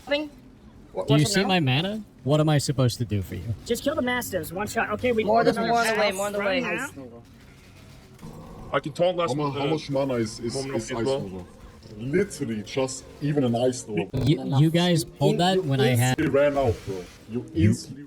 happening? Do you What's up see now? my mana? What am I supposed to do for you? Just kill the Mastiffs. One shot. Okay, we More there's on the another way, path more on the way. right now. I can taunt last How much mana is Ice Nova? Literally just even an Ice Nova. You guys pulled that when I had... You ran out, bro. You instantly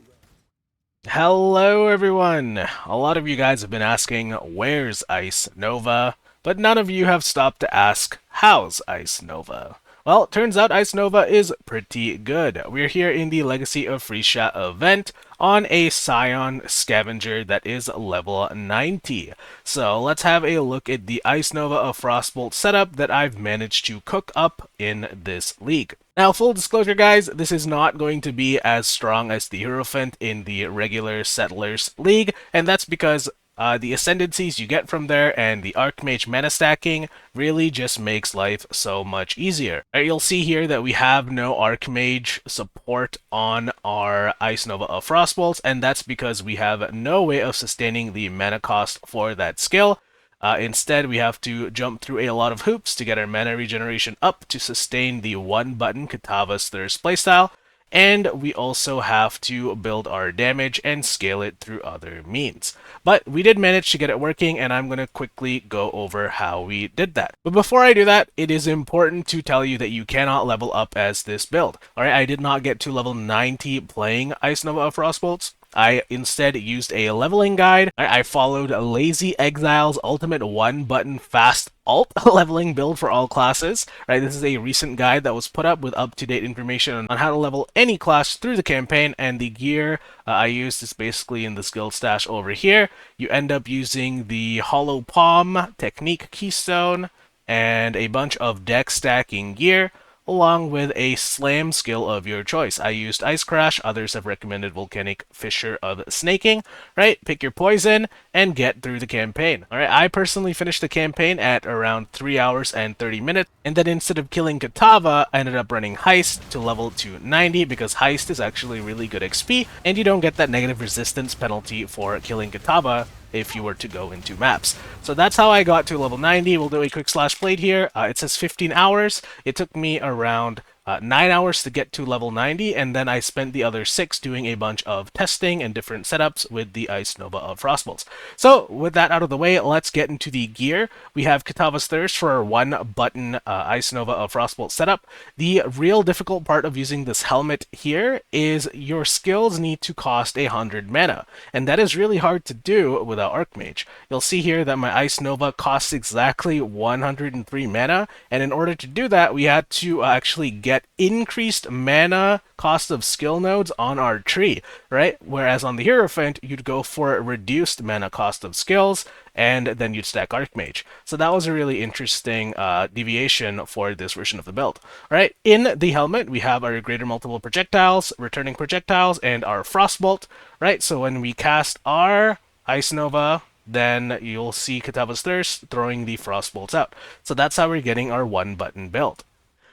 Hello everyone! A lot of you guys have been asking, where's Ice Nova? But none of you have stopped to ask, how's Ice Nova? Well, turns out Ice Nova is pretty good. We're here in the Legacy of Phrecia event on a Scion Scavenger that is level 90. So let's have a look at the Ice Nova of Frostbolts setup that I've managed to cook up in this league. Now, full disclosure guys, this is not going to be as strong as the Hierophant in the regular Settlers League, and that's because the Ascendencies you get from there and the Archmage mana stacking really just makes life so much easier. You'll see here that we have no Archmage support on our Ice Nova of Frostbolts, and that's because we have no way of sustaining the mana cost for that skill. Instead, we have to jump through a lot of hoops to get our mana regeneration up to sustain the one-button Kitava's Thirst playstyle, and we also have to build our damage and scale it through other means. But we did manage to get it working, and I'm going to quickly go over how we did that. But before I do that, it is important to tell you that you cannot level up as this build. Alright, I did not get to level 90 playing Ice Nova of Frostbolts. I instead used a leveling guide. I followed Lazy Exile's ultimate one-button fast alt leveling build for all classes. Right, this is a recent guide that was put up with up-to-date information on how to level any class through the campaign, and the gear I used is basically in this guild stash over here. You end up using the Hollow Palm, Technique Keystone, and a bunch of deck stacking gear, along with a slam skill of your choice. I used Ice Crash, others have recommended Volcanic Fissure of Snaking, right? Pick your poison and get through the campaign. Alright, I personally finished the campaign at around 3 hours and 30 minutes, and then instead of killing Kitava, I ended up running Heist to level to 90 because Heist is actually really good XP, and you don't get that negative resistance penalty for killing Kitava if you were to go into maps. So that's how I got to level 90. We'll do a quick slash played here. It says 15 hours. It took me around 9 hours to get to level 90, and then I spent the other 6 doing a bunch of testing and different setups with the Ice Nova of Frostbolts. So with that out of the way, let's get into the gear. We have Kitava's Thirst for our one-button Ice Nova of Frostbolts setup. The real difficult part of using this helmet here is your skills need to cost 100 mana, and that is really hard to do without Archmage. You'll see here that my Ice Nova costs exactly 103 mana, and in order to do that, we had to actually get increased mana cost of skill nodes on our tree, right? Whereas on the Hierophant, you'd go for reduced mana cost of skills, and then you'd stack Archmage. So that was a really interesting deviation for this version of the build. Alright, in the helmet, we have our greater multiple projectiles, returning projectiles, and our Frostbolt, right? So when we cast our Ice Nova, then you'll see Kitava's Thirst throwing the Frostbolts out. So that's how we're getting our one-button build.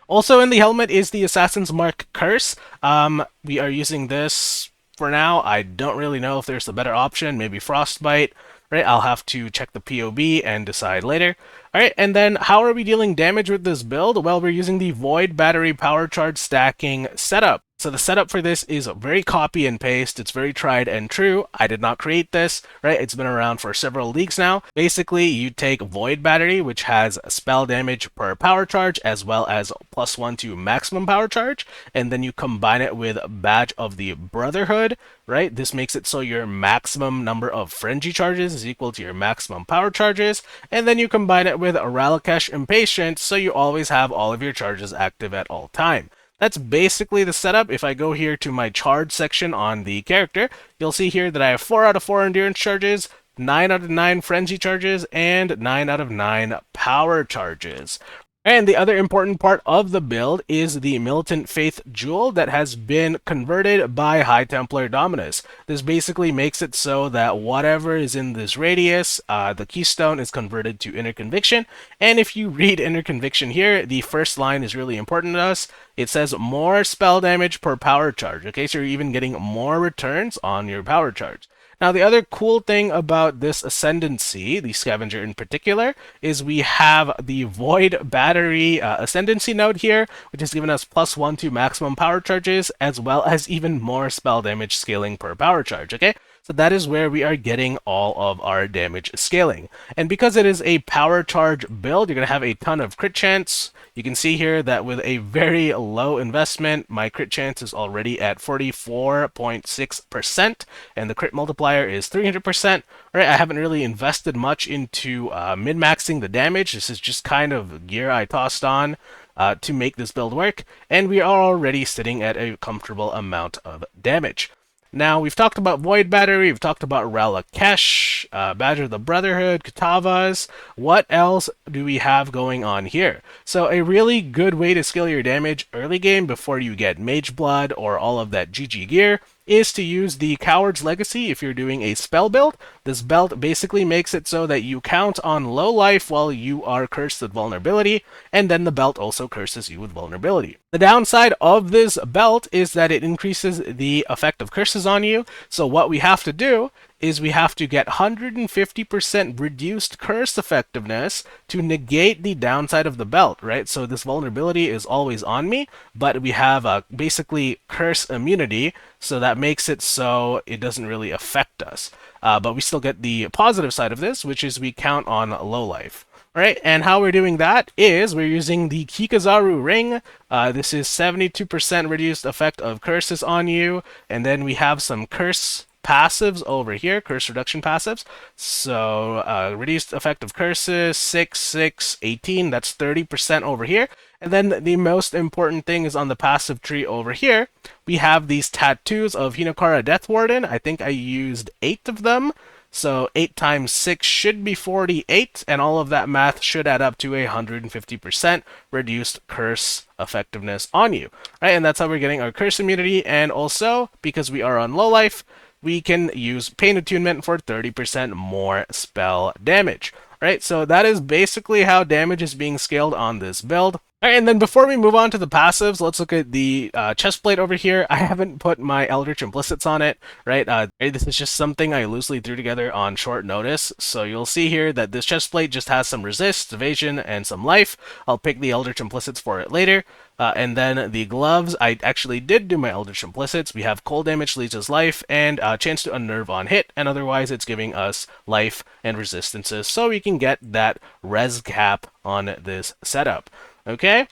Also in the helmet is the Assassin's Mark Curse. We are using this for now. I don't really know if there's a better option, maybe Frostbite, right? I'll have to check the POB and decide later. Alright, and then how are we dealing damage with this build? Well, we're using the Void Battery Power Charge stacking setup. So the setup for this is very copy and paste. It's very tried and true. I did not create this, right? It's been around for several leagues now. Basically, you take Void Battery, which has spell damage per power charge, as well as +1 to maximum power charge, and then you combine it with Badge of the Brotherhood, right? This makes it so your maximum number of frenzy charges is equal to your maximum power charges, and then you combine it with Ralakesh Impatient, so you always have all of your charges active at all time. That's basically the setup. If I go here to my charge section on the character, you'll see here that I have 4 out of 4 endurance charges, 9 out of 9 frenzy charges, and 9 out of 9 power charges. And the other important part of the build is the Militant Faith Jewel that has been converted by High Templar Dominus. This basically makes it so that whatever is in this radius, the keystone is converted to Inner Conviction. And if you read Inner Conviction here, the first line is really important to us. It says more spell damage per power charge. Okay, so you're even getting more returns on your power charge. Now, the other cool thing about this Ascendency, the Scavenger in particular, is we have the Void Battery Ascendency node here, which has given us +1 to maximum power charges, as well as even more spell damage scaling per power charge, okay? So that is where we are getting all of our damage scaling. And because it is a power charge build, you're going to have a ton of crit chance. You can see here that with a very low investment, my crit chance is already at 44.6%, and the crit multiplier is 300%. All right, I haven't really invested much into min-maxing the damage. This is just kind of gear I tossed on to make this build work, and we are already sitting at a comfortable amount of damage. Now, we've talked about Void Battery, we've talked about Ralakesh, Badger of the Brotherhood, Katavas. What else do we have going on here? So, a really good way to scale your damage early game before you get Mage Blood or all of that GG gear is to use the Coward's Legacy if you're doing a spell build. This belt basically makes it so that you count on low life while you are cursed with vulnerability, and then the belt also curses you with vulnerability. The downside of this belt is that it increases the effect of curses on you, so what we have to do is we have to get 150% reduced curse effectiveness to negate the downside of the belt, right? So this vulnerability is always on me, but we have basically curse immunity, so that makes it so it doesn't really affect us. But we still get the positive side of this, which is we count on low life. Alright, and how we're doing that is we're using the Kikazaru ring. This is 72% reduced effect of curses on you, and then we have some curse passives over here, curse reduction passives. So reduced effect of curses, 6, 6, 18, that's 30% over here. And then the most important thing is on the passive tree over here. We have these tattoos of Hinokara Death Warden. I think I used 8 of them. So 8 times 6 should be 48, and all of that math should add up to 150% reduced curse effectiveness on you. Right, and that's how we're getting our curse immunity, and also, because we are on low life, we can use Pain Attunement for 30% more spell damage. Right, so that is basically how damage is being scaled on this build. Alright, and then before we move on to the passives, let's look at the chest plate over here. I haven't put my Eldritch Implicits on it, right? This is just something I loosely threw together on short notice. So you'll see here that this chest plate just has some resist, evasion, and some life. I'll pick the Eldritch Implicits for it later. And then the gloves, I actually did do my Eldritch Implicits. We have cold damage leads us life, and chance to unnerve on hit, and otherwise it's giving us life and resistances, so we can get that res cap on this setup. Okay?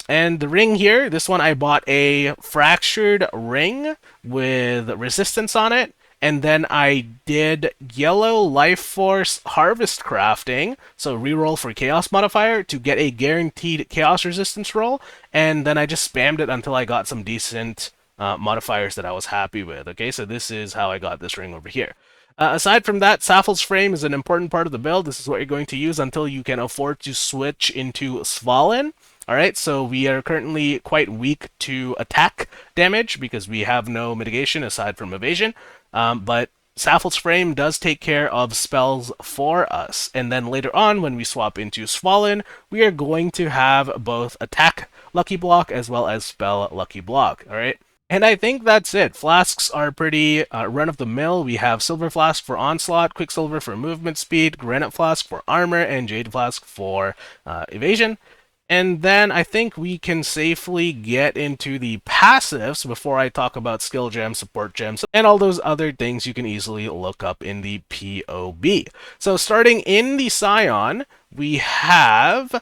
And the ring here, this one I bought a fractured ring with resistance on it, and then I did yellow life force harvest crafting, so reroll for chaos modifier to get a guaranteed chaos resistance roll, and then I just spammed it until I got some decent modifiers that I was happy with. Okay, so this is how I got this ring over here. Aside from that, Sappho's Frame is an important part of the build. This is what you're going to use until you can afford to switch into Svalin. Alright, so we are currently quite weak to attack damage because we have no mitigation aside from evasion. But Sappho's Frame does take care of spells for us. And then later on, when we swap into Svalin, we are going to have both attack lucky block as well as spell lucky block. Alright? And I think that's it. Flasks are pretty run-of-the-mill. We have Silver Flask for Onslaught, Quicksilver for movement speed, Granite Flask for armor, and Jade Flask for evasion. And then I think we can safely get into the passives before I talk about skill gems, support gems, and all those other things you can easily look up in the POB. So starting in the Scion, we have...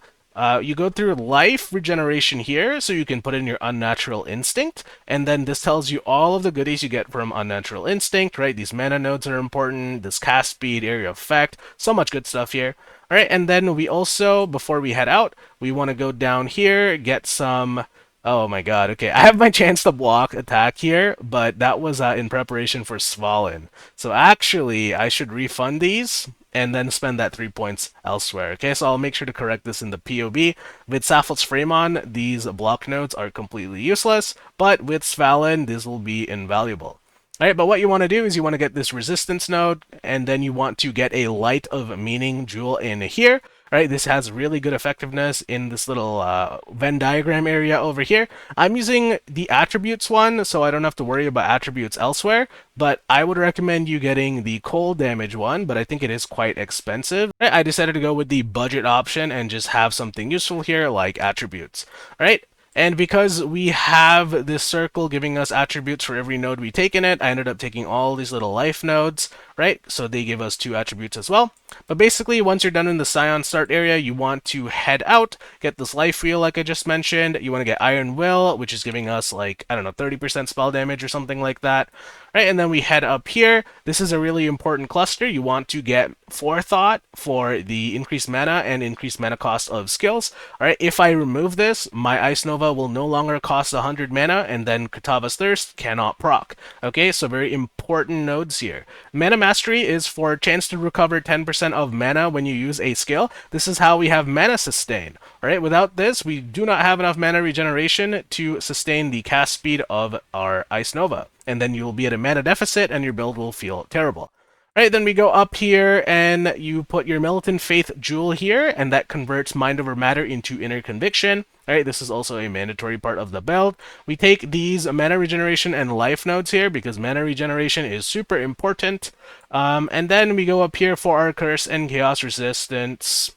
you go through life regeneration here, so you can put in your Unnatural Instinct, and then this tells you all of the goodies you get from Unnatural Instinct, right? These mana nodes are important, this cast speed, area of effect, so much good stuff here. Alright, and then we also, before we head out, we want to go down here, get some... Oh my god, okay, I have my chance to block attack here, but that was in preparation for Svalin. So actually, I should refund these, and then spend that 3 points elsewhere. Okay, so I'll make sure to correct this in the POB. With Sappho's Frame on, these block nodes are completely useless, but with Svalin, this will be invaluable. Alright, but what you want to do is you want to get this resistance node, and then you want to get a Light of Meaning jewel in here. Right, this has really good effectiveness in this little Venn diagram area over here. I'm using the attributes one, so I don't have to worry about attributes elsewhere, but I would recommend you getting the cold damage one, but I think it is quite expensive. Right, I decided to go with the budget option and just have something useful here like attributes. Right? And because we have this circle giving us attributes for every node we take in it, I ended up taking all these little life nodes, right? So they give us 2 attributes as well. But basically, once you're done in the Scion start area, you want to head out, get this life wheel like I just mentioned. You want to get Iron Will, which is giving us like, I don't know, 30% spell damage or something like that. Right, and then we head up here. This is a really important cluster. You want to get Forethought for the increased mana and increased mana cost of skills. Alright, if I remove this, my Ice Nova will no longer cost 100 mana, and then Katava's Thirst cannot proc. Okay, so very important nodes here. Mana Mastery is for a chance to recover 10% of mana when you use a skill. This is how we have Mana Sustain. Alright, without this, we do not have enough mana regeneration to sustain the cast speed of our Ice Nova. And then you will be at a mana deficit and your build will feel terrible. Right, then we go up here and you put your Militant Faith Jewel here, and that converts Mind over Matter into Inner Conviction. Alright, this is also a mandatory part of the build. We take these mana regeneration and life nodes here because mana regeneration is super important. And then we go up here for our Curse and Chaos Resistance.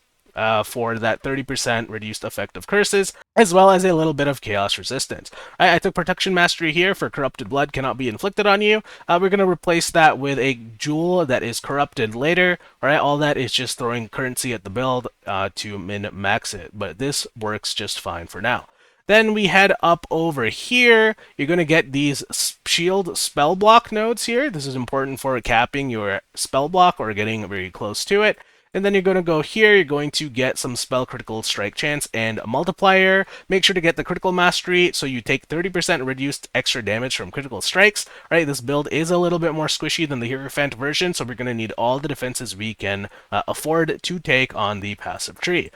For that 30% reduced effect of curses, as well as a little bit of chaos resistance. I took Protection Mastery here for Corrupted Blood cannot be inflicted on you. We're going to replace that with a jewel that is corrupted later. Alright, all that is just throwing currency at the build to min-max it, but this works just fine for now. Then we head up over here. You're going to get these shield spell block nodes here. This is important for capping your spell block or getting very close to it. And then you're going to go here, you're going to get some spell critical strike chance and a multiplier. Make sure to get the critical mastery so you take 30% reduced extra damage from critical strikes. Right, this build is a little bit more squishy than the Hierophant version, so we're going to need all the defenses we can afford to take on the passive tree.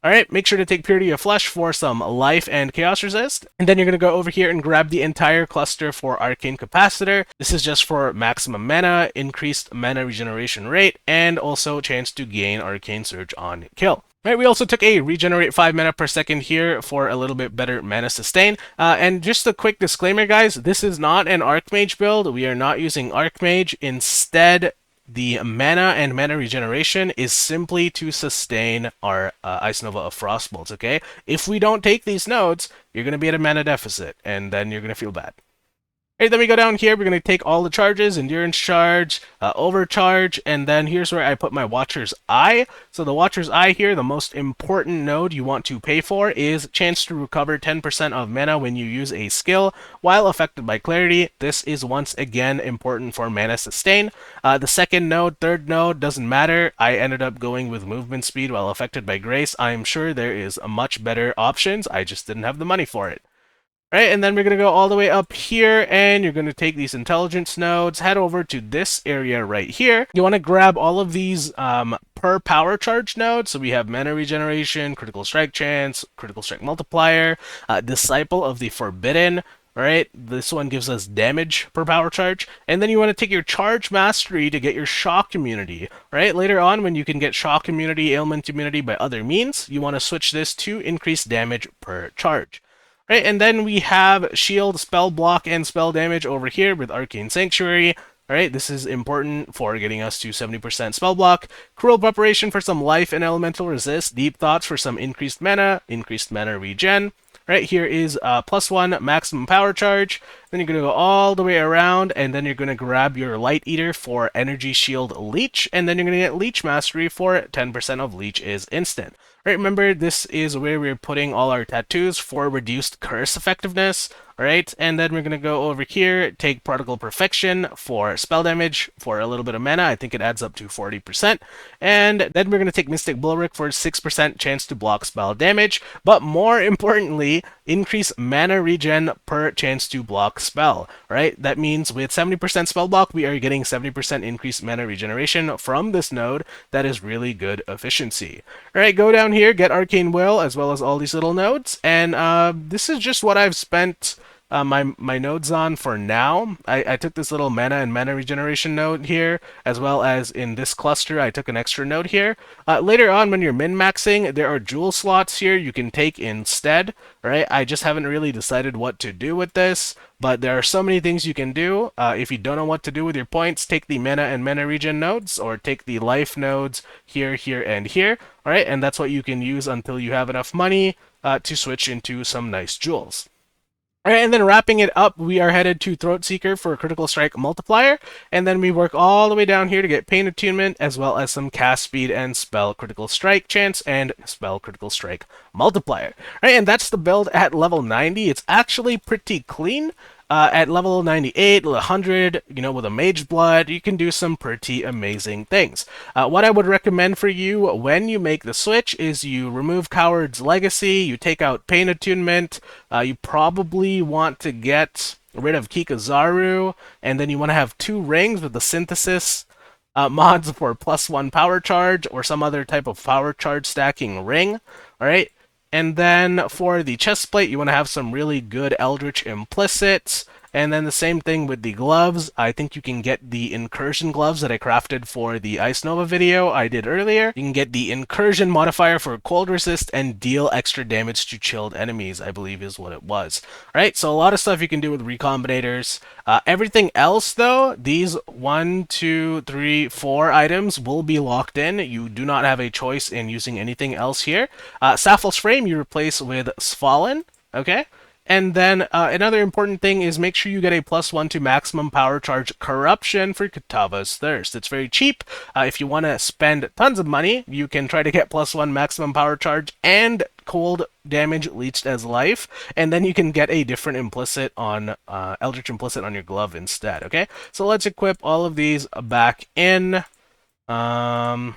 Alright, make sure to take Purity of Flesh for some life and chaos resist. And then you're going to go over here and grab the entire cluster for Arcane Capacitor. This is just for maximum mana, increased mana regeneration rate, and also a chance to gain Arcane Surge on kill. Right, we also took a regenerate 5 mana per second here for a little bit better mana sustain. And just a quick disclaimer, guys, this is not an Archmage build. We are not using Archmage. Instead, the mana and mana regeneration is simply to sustain our Ice Nova of Frostbolts, okay? If we don't take these nodes, you're going to be at a mana deficit, and then you're going to feel bad. Alright, then we go down here, we're going to take all the charges, Endurance Charge, Overcharge, and then here's where I put my Watcher's Eye. So the Watcher's Eye here, the most important node you want to pay for is chance to recover 10% of mana when you use a skill while affected by Clarity. This is once again important for mana sustain. The second node, third node, doesn't matter. I ended up going with Movement Speed while affected by Grace. I'm sure there is a much better options, I just didn't have the money for it. Right, and then we're going to go all the way up here, and you're going to take these intelligence nodes, head over to this area right here. You want to grab all of these per power charge nodes. So we have mana regeneration, critical strike chance, critical strike multiplier, Disciple of the Forbidden. Right, this one gives us damage per power charge. And then you want to take your charge mastery to get your shock immunity. Right, later on when you can get shock immunity, ailment immunity by other means, you want to switch this to increase damage per charge. Right, and then we have shield, spell block, and spell damage over here with Arcane Sanctuary. Alright, this is important for getting us to 70% spell block. Cruel Preparation for some life and elemental resist. Deep Thoughts for some increased mana regen. Right, here is +1 maximum power charge. Then you're going to go all the way around, and then you're going to grab your Light Eater for Energy Shield Leech, and then you're going to get Leech Mastery for 10% of Leech is instant. Right, remember, this is where we're putting all our tattoos for reduced curse effectiveness. Alright, and then we're going to go over here, take Prodigal Perfection for spell damage for a little bit of mana. I think it adds up to 40%. And then we're going to take Mystic Bulwark for 6% chance to block spell damage. But more importantly, increase mana regen per chance to block spell. Right, that means with 70% spell block, we are getting 70% increased mana regeneration from this node. That is really good efficiency. Alright, go down here, get Arcane Will, as well as all these little nodes. And this is just what I've spent my nodes on for now. I took this little mana and mana regeneration node here, as well as in this cluster I took an extra node here. Later on when you're min-maxing, there are jewel slots here you can take instead, right? I just haven't really decided what to do with this, but there are so many things you can do. If you don't know what to do with your points, take the mana and mana regen nodes, or take the life nodes here, here, and here, alright? And that's what you can use until you have enough money to switch into some nice jewels. Alright, and then wrapping it up, we are headed to Throat Seeker for a Critical Strike multiplier, and then we work all the way down here to get Pain Attunement, as well as some cast speed and spell Critical Strike chance and spell Critical Strike multiplier. Alright, and that's the build at level 90. It's actually pretty clean. At level 98, 100, you know, with a Mage Blood, you can do some pretty amazing things. What I would recommend for you when you make the switch is you remove Coward's Legacy, you take out Pain Attunement, you probably want to get rid of Kikazaru, and then you want to have 2 rings with the Synthesis mods for +1 power charge, or some other type of power charge stacking ring, alright? And then for the chest plate, you want to have some really good Eldritch Implicits. And then the same thing with the gloves. I think you can get the Incursion gloves that I crafted for the Ice Nova video I did earlier. You can get the Incursion modifier for cold resist and deal extra damage to chilled enemies, I believe is what it was. Alright, so a lot of stuff you can do with recombinators. Everything else though, these 1, 2, 3, 4 items will be locked in. You do not have a choice in using anything else here. Sapphire's Frame you replace with Svalin, okay? And then another important thing is make sure you get a +1 to maximum power charge corruption for Kitava's Thirst. It's very cheap. If you want to spend tons of money, you can try to get +1 maximum power charge and cold damage leached as life, and then you can get a different implicit on Eldritch Implicit on your glove instead, okay? So let's equip all of these back in. Very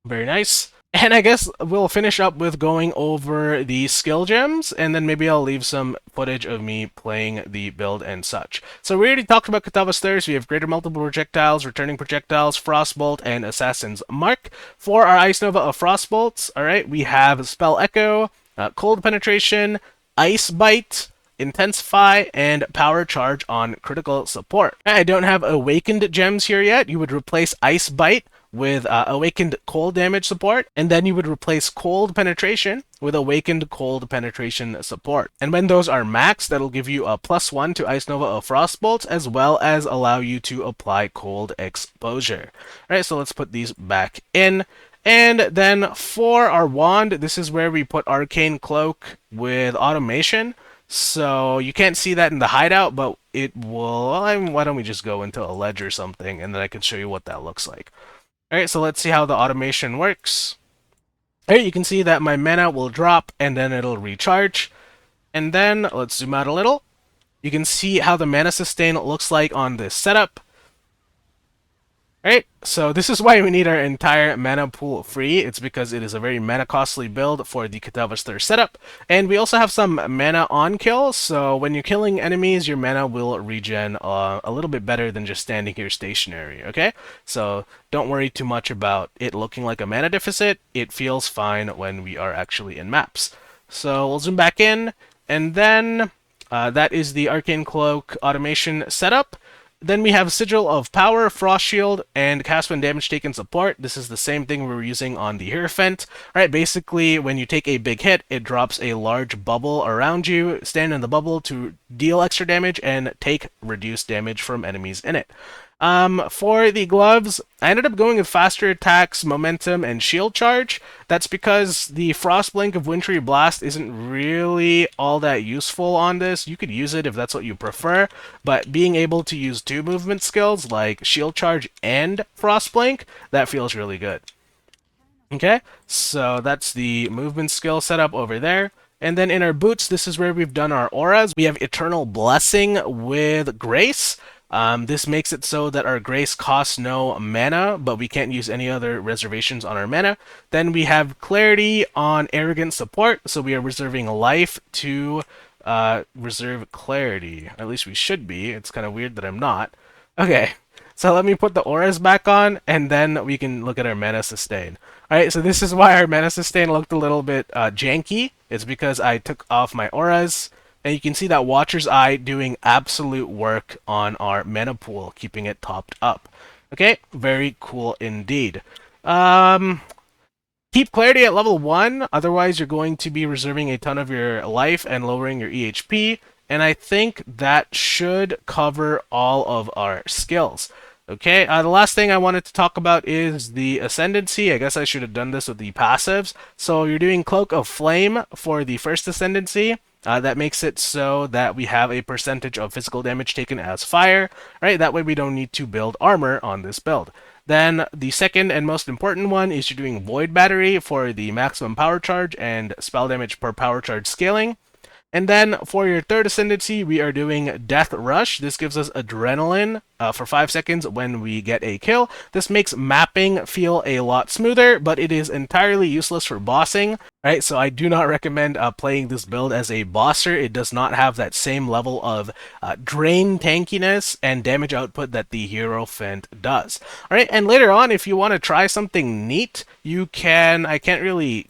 nice. And I guess we'll finish up with going over the skill gems, and then maybe I'll leave some footage of me playing the build and such. So we already talked about Kitava's Thirst. We have Greater Multiple Projectiles, Returning Projectiles, Frostbolt, and Assassin's Mark. For our Ice Nova of Frostbolts, alright, we have Spell Echo, Cold Penetration, Ice Bite, Intensify, and Power Charge on critical support. I don't have Awakened gems here yet. You would replace Ice Bite with Awakened Cold Damage support, and then you would replace Cold Penetration with Awakened Cold Penetration support. And when those are maxed, that'll give you a +1 to Ice Nova of Frostbolts, as well as allow you to apply Cold Exposure. Alright, so let's put these back in. And then for our wand, this is where we put Arcane Cloak with Automation. So you can't see that in the hideout, but it will... Well, why don't we just go into a ledge or something, and then I can show you what that looks like. Alright, so let's see how the automation works. Here you can see that my mana will drop, and then it'll recharge. And then, let's zoom out a little. You can see how the mana sustain looks like on this setup. Alright, so this is why we need our entire mana pool free. It's because it is a very mana costly build for the Kitava's Thirst setup. And we also have some mana on kill, so when you're killing enemies, your mana will regen a little bit better than just standing here stationary, okay? So don't worry too much about it looking like a mana deficit. It feels fine when we are actually in maps. So we'll zoom back in, and then that is the Arcane Cloak automation setup. Then we have Sigil of Power, Frost Shield, and Cast when Damage Taken support. This is the same thing we were using on the Hierophant. Alright, basically, when you take a big hit, it drops a large bubble around you. Stand in the bubble to deal extra damage and take reduced damage from enemies in it. For the gloves, I ended up going with faster attacks, momentum, and shield charge. That's because the Frostblink of Wintry Blast isn't really all that useful on this. You could use it if that's what you prefer, but being able to use 2 movement skills like shield charge and Frostblink, that feels really good. Okay, so that's the movement skill setup over there. And then in our boots, this is where we've done our auras. We have Eternal Blessing with Grace. This makes it so that our Grace costs no mana, but we can't use any other reservations on our mana. Then we have Clarity on Arrogant Support, so we are reserving life to reserve Clarity. At least we should be. It's kind of weird that I'm not. Okay, so let me put the auras back on, and then we can look at our mana sustain. Alright, so this is why our mana sustain looked a little bit janky. It's because I took off my auras. and you can see that Watcher's Eye doing absolute work on our mana pool, keeping it topped up. Okay, very cool indeed. Keep Clarity at level 1, otherwise you're going to be reserving a ton of your life and lowering your EHP, and I think that should cover all of our skills. Okay, the last thing I wanted to talk about is the Ascendency. I guess I should have done this with the passives. So you're doing Cloak of Flame for the first Ascendency. That makes it so that we have a percentage of physical damage taken as fire, right? That way we don't need to build armor on this build. Then the second and most important one is you're doing Void Battery for the maximum power charge and spell damage per power charge scaling. And then for your third Ascendancy, we are doing Death Rush. This gives us Adrenaline for 5 seconds when we get a kill. This makes mapping feel a lot smoother, but it is entirely useless for bossing, right? So I do not recommend playing this build as a bosser. It does not have that same level of drain tankiness and damage output that the Hierophant does. All right, and later on, if you want to try something neat, you can, I can't really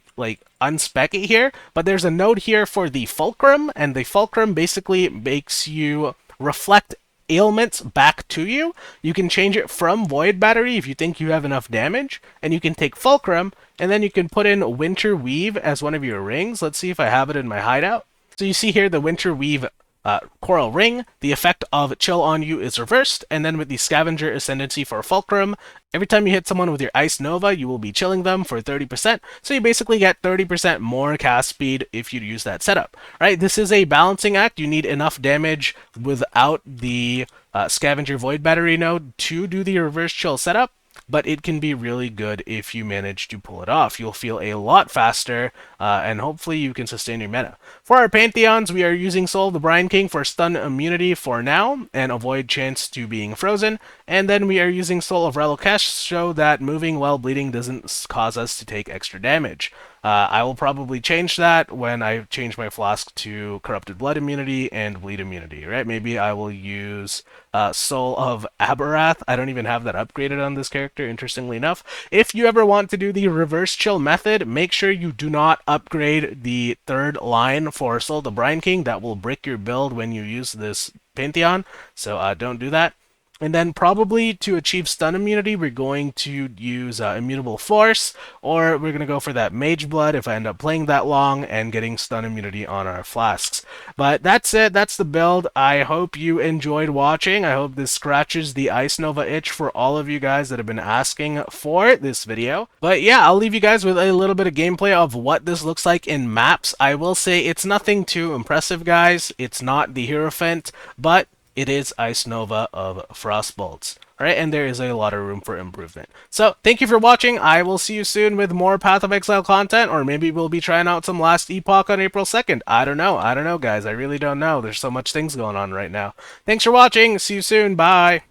unspec it here, but there's a node here for the Fulcrum, and the Fulcrum basically makes you reflect ailments back to you. You can change it from Void Battery if you think you have enough damage, and you can take Fulcrum, and then you can put in Winter Weave as one of your rings. Let's see if I have it in my hideout. So you see here the Winter Weave Coral Ring, the effect of Chill on you is reversed, and then with the Scavenger Ascendancy for Fulcrum, every time you hit someone with your Ice Nova, you will be chilling them for 30%, so you basically get 30% more cast speed if you use that setup. Right? This is a balancing act. You need enough damage without the Scavenger Void Battery node to do the reverse chill setup, but it can be really good if you manage to pull it off. You'll feel a lot faster, and hopefully you can sustain your mana. For our Pantheons, we are using Soul of the Brine King for stun immunity for now, and avoid chance to being frozen, and then we are using Soul of Relokesh so that moving while bleeding doesn't cause us to take extra damage. I will probably change that when I change my flask to Corrupted Blood immunity and Bleed immunity, right? Maybe I will use Soul of Abarath. I don't even have that upgraded on this character, interestingly enough. If you ever want to do the reverse chill method, make sure you do not upgrade the third line for Soul of the Brine King. That will break your build when you use this Pantheon, so don't do that. And then probably to achieve stun immunity, we're going to use Immutable Force, or we're going to go for that Mage Blood if I end up playing that long and getting stun immunity on our flasks. But that's it. That's the build. I hope you enjoyed watching. I hope this scratches the Ice Nova itch for all of you guys that have been asking for this video. But yeah, I'll leave you guys with a little bit of gameplay of what this looks like in maps. I will say it's nothing too impressive, guys. It's not the Hierophant, but it is Ice Nova of Frostbolts. Alright, and there is a lot of room for improvement. So, thank you for watching. I will see you soon with more Path of Exile content, or maybe we'll be trying out some Last Epoch on April 2nd. I don't know, guys. I really don't know. There's so much things going on right now. Thanks for watching. See you soon. Bye.